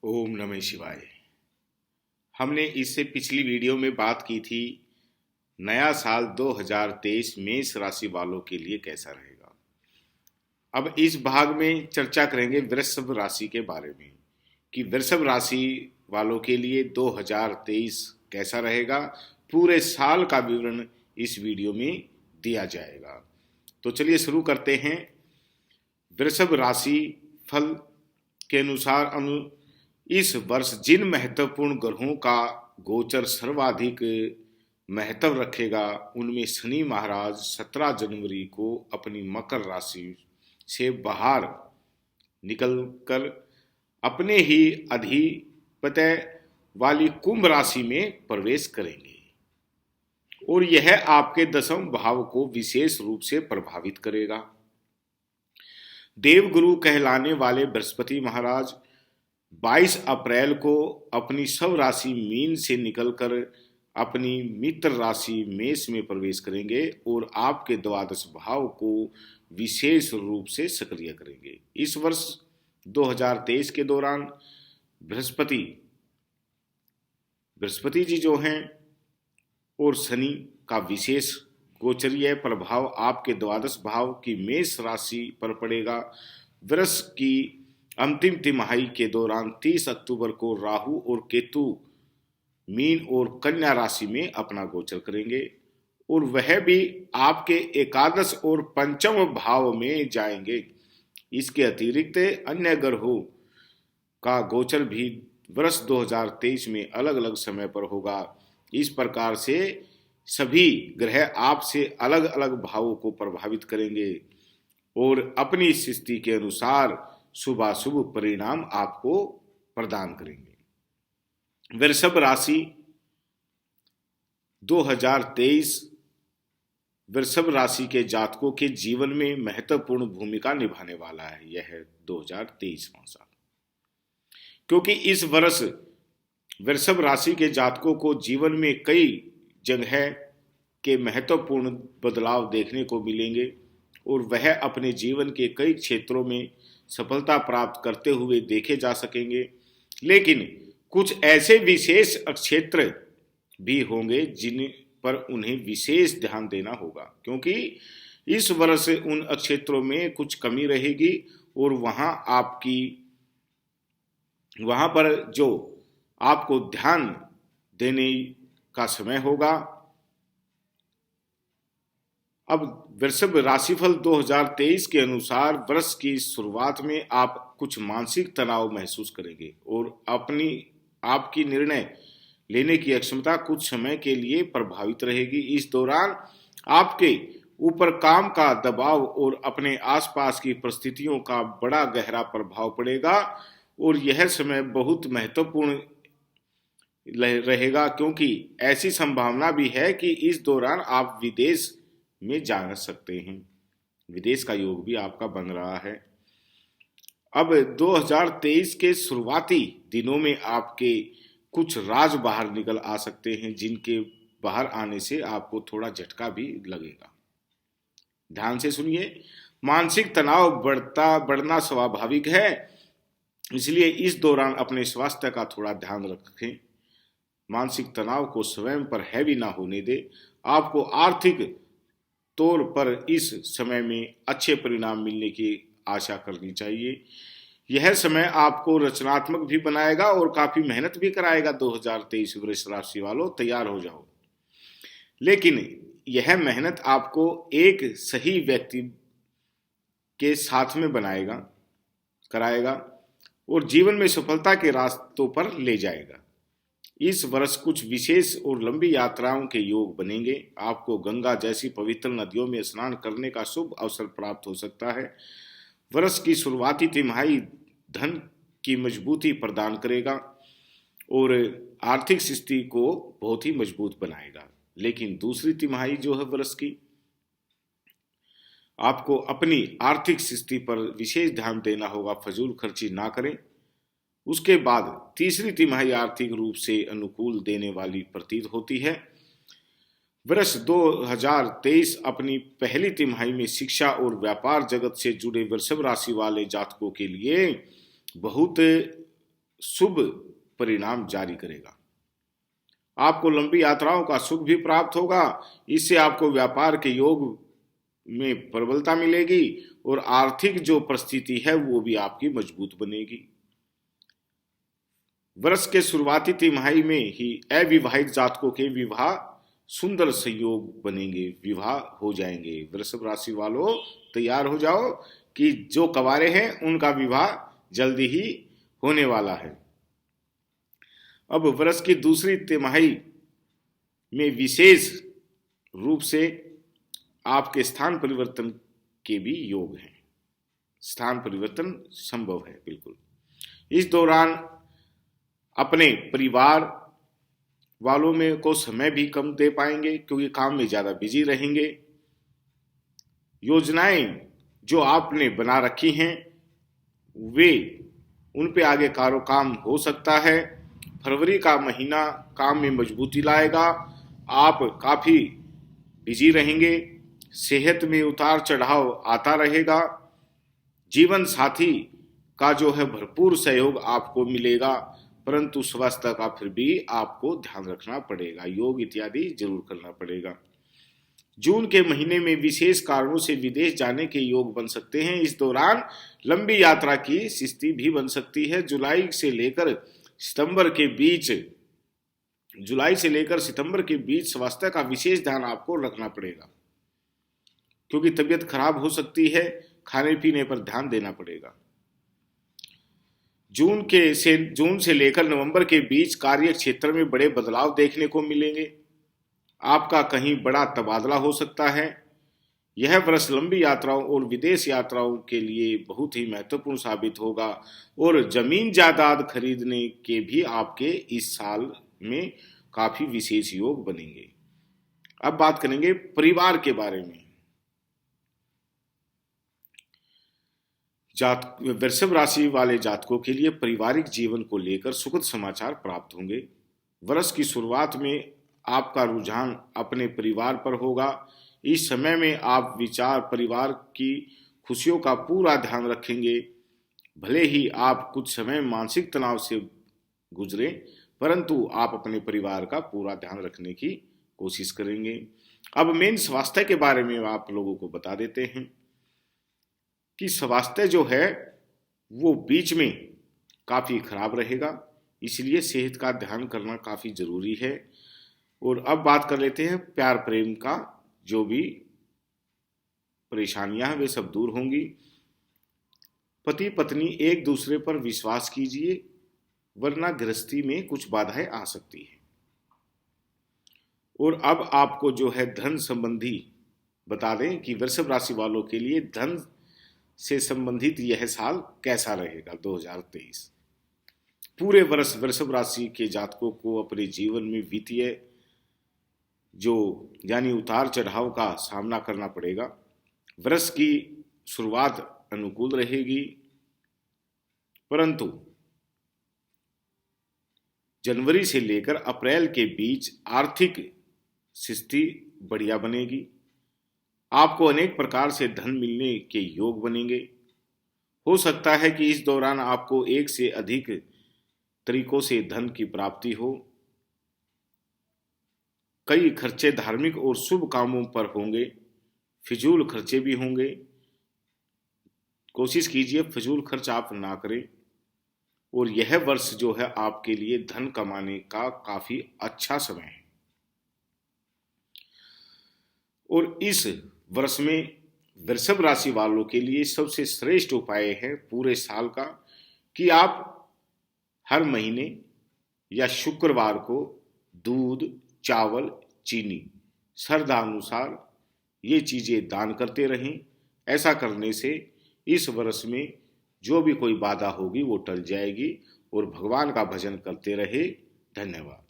ओम नमः शिवाय। हमने इससे पिछली वीडियो में बात की थी नया साल 2023 मेष राशि वालों के लिए कैसा रहेगा। अब इस भाग में चर्चा करेंगे वृषभ राशि के बारे में कि वृषभ राशि वालों के लिए 2023 कैसा रहेगा। पूरे साल का विवरण इस वीडियो में दिया जाएगा। तो चलिए शुरू करते हैं। वृषभ राशि फल के अनुसार इस वर्ष जिन महत्वपूर्ण ग्रहों का गोचर सर्वाधिक महत्व रखेगा उनमें शनि महाराज 17 जनवरी को अपनी मकर राशि से बाहर निकलकर अपने ही अधिपत्य वाली कुंभ राशि में प्रवेश करेंगे और यह आपके दसम भाव को विशेष रूप से प्रभावित करेगा। देवगुरु कहलाने वाले बृहस्पति महाराज 22 अप्रैल को अपनी शव राशि मीन से निकलकर अपनी मित्र राशि मेष में प्रवेश करेंगे और आपके द्वादश भाव को विशेष रूप से सक्रिय करेंगे। इस वर्ष 2023 के दौरान बृहस्पति जी जो हैं और शनि का विशेष गोचरीय प्रभाव आपके द्वादश भाव की मेष राशि पर पड़ेगा। वर्ष की अंतिम तिमाही के दौरान 30 अक्टूबर को राहु और केतु मीन और कन्या राशि में अपना गोचर करेंगे और वह भी आपके एकादश और पंचम भाव में जाएंगे। इसके अतिरिक्त अन्य ग्रहों का गोचर भी वर्ष 2023 में अलग अलग समय पर होगा। इस प्रकार से सभी ग्रह आपसे अलग अलग भावों को प्रभावित करेंगे और अपनी स्थिति के अनुसार शुभाशुभ परिणाम आपको प्रदान करेंगे। वृषभ राशि 2023 वृषभ राशि के जातकों के जीवन में महत्वपूर्ण भूमिका निभाने वाला है यह 2023वां साल, क्योंकि इस वर्ष वृषभ राशि के जातकों को जीवन में कई जगह के महत्वपूर्ण बदलाव देखने को मिलेंगे और वह अपने जीवन के कई क्षेत्रों में सफलता प्राप्त करते हुए देखे जा सकेंगे। लेकिन कुछ ऐसे विशेष क्षेत्र भी होंगे जिन पर उन्हें विशेष ध्यान देना होगा, क्योंकि इस वर्ष उन क्षेत्रों में कुछ कमी रहेगी और वहां पर जो आपको ध्यान देने का समय होगा। अब वृषभ राशिफल 2023 के अनुसार वर्ष की शुरुआत में आप कुछ मानसिक तनाव महसूस करेंगे और आपकी निर्णय लेने की क्षमता कुछ समय के लिए प्रभावित रहेगी। इस दौरान आपके ऊपर काम का दबाव और अपने आसपास की परिस्थितियों का बड़ा गहरा प्रभाव पड़ेगा और यह समय बहुत महत्वपूर्ण रहेगा, क्योंकि ऐसी संभावना भी है कि इस दौरान आप विदेश में जा सकते हैं। विदेश का योग भी आपका बन रहा है। अब 2023 के शुरुआती दिनों में आपके कुछ राज बाहर निकल आ सकते हैं, जिनके बाहर आने से आपको थोड़ा झटका भी लगेगा। ध्यान से सुनिए। मानसिक तनाव बढ़ना स्वाभाविक है, इसलिए इस दौरान अपने स्वास्थ्य का थोड़ा ध्यान रखें। मानसिक तनाव को स्वयं पर हैवी ना होने दे। आपको आर्थिक तौर पर इस समय में अच्छे परिणाम मिलने की आशा करनी चाहिए। यह समय आपको रचनात्मक भी बनाएगा और काफी मेहनत भी कराएगा। 2023 वृषभ राशि वालों, तैयार हो जाओ। लेकिन यह मेहनत आपको एक सही व्यक्ति के साथ में कराएगा और जीवन में सफलता के रास्तों पर ले जाएगा। इस वर्ष कुछ विशेष और लंबी यात्राओं के योग बनेंगे। आपको गंगा जैसी पवित्र नदियों में स्नान करने का शुभ अवसर प्राप्त हो सकता है। वर्ष की शुरुआती तिमाही धन की मजबूती प्रदान करेगा और आर्थिक स्थिति को बहुत ही मजबूत बनाएगा। लेकिन दूसरी तिमाही जो है वर्ष की, आपको अपनी आर्थिक स्थिति पर विशेष ध्यान देना होगा, फजूल खर्ची ना करें। उसके बाद तीसरी तिमाही आर्थिक रूप से अनुकूल देने वाली प्रतीत होती है। वर्ष 2023 अपनी पहली तिमाही में शिक्षा और व्यापार जगत से जुड़े वृषभ राशि वाले जातकों के लिए बहुत शुभ परिणाम जारी करेगा। आपको लंबी यात्राओं का सुख भी प्राप्त होगा। इससे आपको व्यापार के योग में प्रबलता मिलेगी और आर्थिक जो परिस्थिति है वो भी आपकी मजबूत बनेगी। वर्ष के शुरुआती तिमाही में ही अविवाहित जातकों के विवाह सुंदर संयोग बनेंगे, विवाह हो जाएंगे। वृषभ राशि वालों तैयार हो जाओ कि जो कवारे हैं उनका विवाह जल्दी ही होने वाला है। अब वर्ष की दूसरी तिमाही में विशेष रूप से आपके स्थान परिवर्तन के भी योग हैं। स्थान परिवर्तन संभव है बिल्कुल। इस दौरान अपने परिवार वालों में को समय भी कम दे पाएंगे क्योंकि काम में ज्यादा बिजी रहेंगे। योजनाएं जो आपने बना रखी हैं वे उन पे आगे काम हो सकता है। फरवरी का महीना काम में मजबूती लाएगा। आप काफी बिजी रहेंगे। सेहत में उतार चढ़ाव आता रहेगा। जीवन साथी का जो है भरपूर सहयोग आपको मिलेगा, परंतु स्वास्थ्य का फिर भी आपको ध्यान रखना पड़ेगा। योग इत्यादि जरूर करना पड़ेगा। जून के महीने में विशेष कारणों से विदेश जाने के योग बन सकते हैं। इस दौरान लंबी यात्रा की स्थिति भी बन सकती है। जुलाई से लेकर सितंबर के बीच स्वास्थ्य का विशेष ध्यान आपको रखना पड़ेगा क्योंकि तबीयत खराब हो सकती है। खाने पीने पर ध्यान देना पड़ेगा। जून से लेकर नवंबर के बीच कार्य क्षेत्र में बड़े बदलाव देखने को मिलेंगे। आपका कहीं बड़ा तबादला हो सकता है। यह वर्ष लंबी यात्राओं और विदेश यात्राओं के लिए बहुत ही महत्वपूर्ण साबित होगा और जमीन जायदाद खरीदने के भी आपके इस साल में काफी विशेष योग बनेंगे। अब बात करेंगे परिवार के बारे में। वृषभ राशि वाले जातकों के लिए पारिवारिक जीवन को लेकर सुखद समाचार प्राप्त होंगे। वर्ष की शुरुआत में आपका रुझान अपने परिवार पर होगा। इस समय में आप विचार परिवार की खुशियों का पूरा ध्यान रखेंगे। भले ही आप कुछ समय मानसिक तनाव से गुजरे, परंतु आप अपने परिवार का पूरा ध्यान रखने की कोशिश करेंगे। अब मेन स्वास्थ्य के बारे में आप लोगों को बता देते हैं कि स्वास्थ्य जो है वो बीच में काफी खराब रहेगा, इसलिए सेहत का ध्यान करना काफी जरूरी है। और अब बात कर लेते हैं प्यार प्रेम का। जो भी परेशानियां हैं वे सब दूर होंगी। पति पत्नी एक दूसरे पर विश्वास कीजिए, वरना गृहस्थी में कुछ बाधाएं आ सकती है। और अब आपको जो है धन संबंधी बता दें कि वृषभ राशि वालों के लिए धन से संबंधित यह साल कैसा रहेगा 2023। पूरे वर्ष वृषभ राशि के जातकों को अपने जीवन में वित्तीय जो यानी उतार चढ़ाव का सामना करना पड़ेगा। वर्ष की शुरुआत अनुकूल रहेगी, परंतु जनवरी से लेकर अप्रैल के बीच आर्थिक स्थिति बढ़िया बनेगी। आपको अनेक प्रकार से धन मिलने के योग बनेंगे। हो सकता है कि इस दौरान आपको एक से अधिक तरीकों से धन की प्राप्ति हो। कई खर्चे धार्मिक और शुभ कामों पर होंगे। फिजूल खर्चे भी होंगे। कोशिश कीजिए फिजूल खर्च आप ना करें। और यह वर्ष जो है आपके लिए धन कमाने का काफी अच्छा समय है। और इस वर्ष में वृषभ राशि वालों के लिए सबसे श्रेष्ठ उपाय है पूरे साल का कि आप हर महीने या शुक्रवार को दूध, चावल, चीनी श्रद्धा अनुसार ये चीजें दान करते रहें। ऐसा करने से इस वर्ष में जो भी कोई बाधा होगी वो टल जाएगी और भगवान का भजन करते रहे। धन्यवाद।